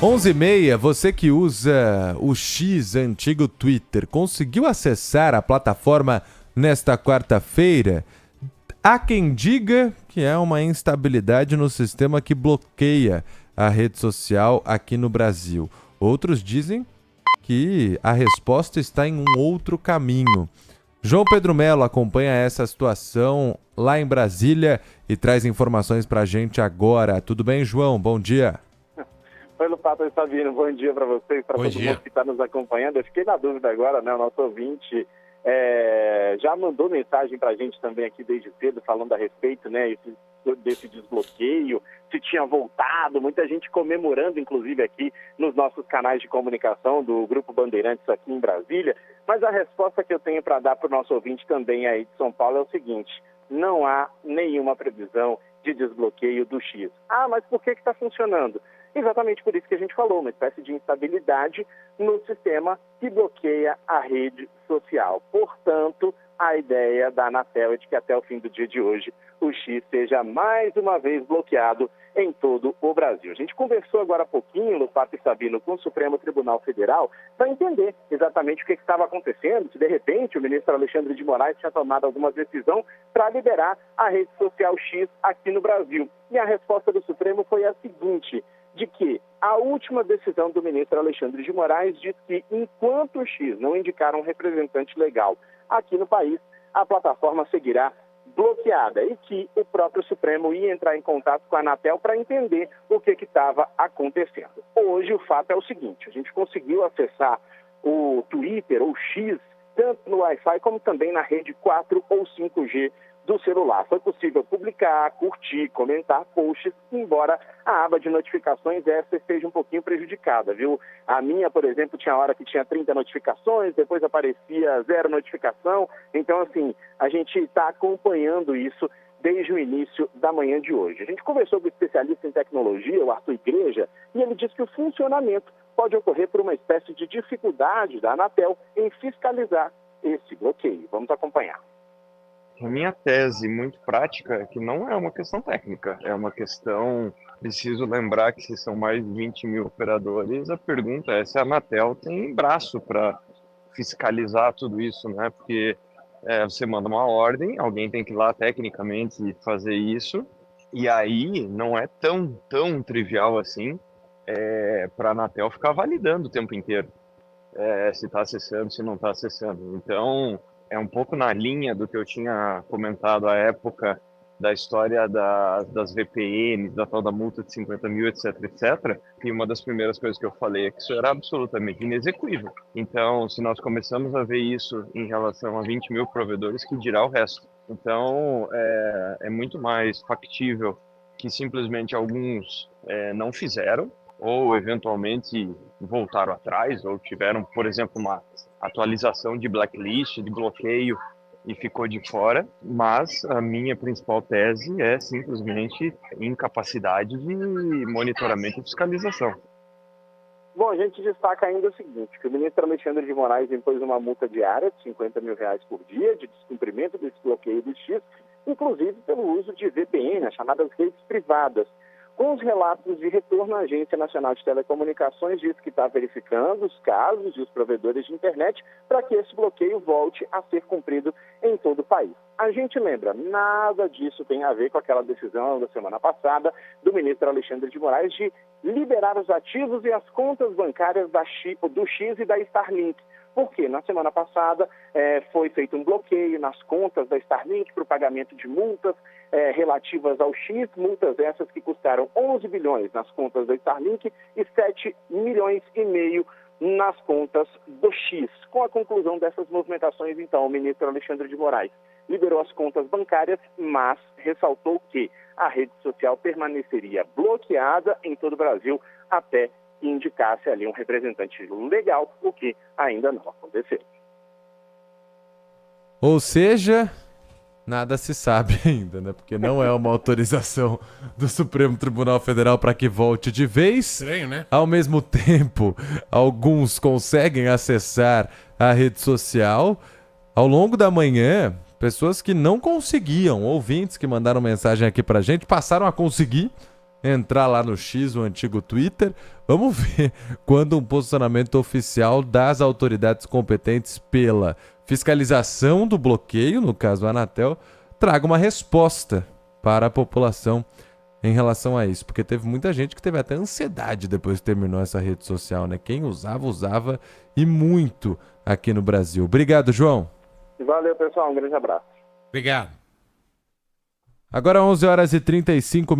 11h30, você que usa o X antigo Twitter, conseguiu acessar a plataforma nesta quarta-feira? Há quem diga que é uma instabilidade no sistema que bloqueia a rede social aqui no Brasil. Outros dizem que a resposta está em um outro caminho. João Pedro Melo acompanha essa situação lá em Brasília e traz informações pra gente agora. Tudo bem, João? Bom dia. Oi, Lupato e Sabino, bom dia para vocês, para todo mundo que está nos acompanhando. Eu fiquei na dúvida agora, né? O nosso ouvinte já mandou mensagem para a gente também aqui desde cedo, falando a respeito, né, desse desbloqueio, se tinha voltado, muita gente comemorando, inclusive aqui nos nossos canais de comunicação do Grupo Bandeirantes aqui em Brasília. Mas a resposta que eu tenho para dar para o nosso ouvinte também aí de São Paulo é o seguinte: não há nenhuma previsão de desbloqueio do X. Ah, mas por que está funcionando? Exatamente por isso que a gente falou, uma espécie de instabilidade no sistema que bloqueia a rede social. Portanto, a ideia da Anatel é de que até o fim do dia de hoje o X seja mais uma vez bloqueado em todo o Brasil. A gente conversou agora há pouquinho, Lupato e Sabino, com o Supremo Tribunal Federal para entender exatamente o que estava acontecendo, se de repente o ministro Alexandre de Moraes tinha tomado alguma decisão para liberar a rede social X aqui no Brasil. E a resposta do Supremo foi a seguinte: de que a última decisão do ministro Alexandre de Moraes diz que, enquanto o X não indicar um representante legal aqui no país, a plataforma seguirá bloqueada e que o próprio Supremo ia entrar em contato com a Anatel para entender o que estava acontecendo. Hoje o fato é o seguinte: a gente conseguiu acessar o Twitter ou X tanto no Wi-Fi como também na rede 4 ou 5G do celular. Foi possível publicar, curtir, comentar posts, embora a aba de notificações essa esteja um pouquinho prejudicada, viu? A minha, por exemplo, tinha hora que tinha 30 notificações, depois aparecia 0 notificação. Então, assim, a gente está acompanhando isso desde o início da manhã de hoje. A gente conversou com o especialista em tecnologia, o Arthur Igreja, e ele disse que o funcionamento pode ocorrer por uma espécie de dificuldade da Anatel em fiscalizar esse bloqueio. Vamos acompanhar. A minha tese muito prática é que não é uma questão técnica, é uma questão... Preciso lembrar que se são mais de 20 mil operadores, a pergunta é se a Anatel tem braço para fiscalizar tudo isso, né? Porque você manda uma ordem, alguém tem que ir lá tecnicamente fazer isso, e aí não é tão trivial assim para a Anatel ficar validando o tempo inteiro se está acessando, se não está acessando. Então... é um pouco na linha do que eu tinha comentado à época da história das VPNs, da tal da multa de 50 mil, etc, etc. E uma das primeiras coisas que eu falei é que isso era absolutamente inexequível. Então, se nós começamos a ver isso em relação a 20 mil provedores, que dirá o resto? Então, é muito mais factível que simplesmente alguns não fizeram, ou eventualmente voltaram atrás, ou tiveram, por exemplo, uma atualização de blacklist, de bloqueio, e ficou de fora. Mas a minha principal tese é simplesmente incapacidade de monitoramento e fiscalização. Bom, a gente destaca ainda o seguinte, que o ministro Alexandre de Moraes impôs uma multa diária de 50 mil reais por dia de descumprimento desse bloqueio do X, inclusive pelo uso de VPN, as chamadas redes privadas. Com os relatos de retorno, a Agência Nacional de Telecomunicações diz que está verificando os casos e os provedores de internet para que esse bloqueio volte a ser cumprido em todo o país. A gente lembra, nada disso tem a ver com aquela decisão da semana passada do ministro Alexandre de Moraes de liberar os ativos e as contas bancárias do X e da Starlink. Porque na semana passada foi feito um bloqueio nas contas da Starlink para o pagamento de multas relativas ao X, multas essas que custaram 11 bilhões nas contas da Starlink e 7 milhões e meio nas contas do X. Com a conclusão dessas movimentações, então, o ministro Alexandre de Moraes liberou as contas bancárias, mas ressaltou que a rede social permaneceria bloqueada em todo o Brasil até que indicasse ali um representante legal, o que ainda não aconteceu. Ou seja, nada se sabe ainda, né? Porque não é uma autorização do Supremo Tribunal Federal para que volte de vez. Estranho, né? Ao mesmo tempo, alguns conseguem acessar a rede social. Ao longo da manhã, pessoas que não conseguiam, ouvintes que mandaram mensagem aqui pra gente, passaram a conseguir. entrar lá no X, o antigo Twitter. Vamos ver quando um posicionamento oficial das autoridades competentes pela fiscalização do bloqueio, no caso a Anatel, traga uma resposta para a população em relação a isso, porque teve muita gente que teve até ansiedade depois que terminou essa rede social, né? Quem usava e muito aqui no Brasil. Obrigado, João. Valeu, pessoal. Um grande abraço. Obrigado. Agora 11h35.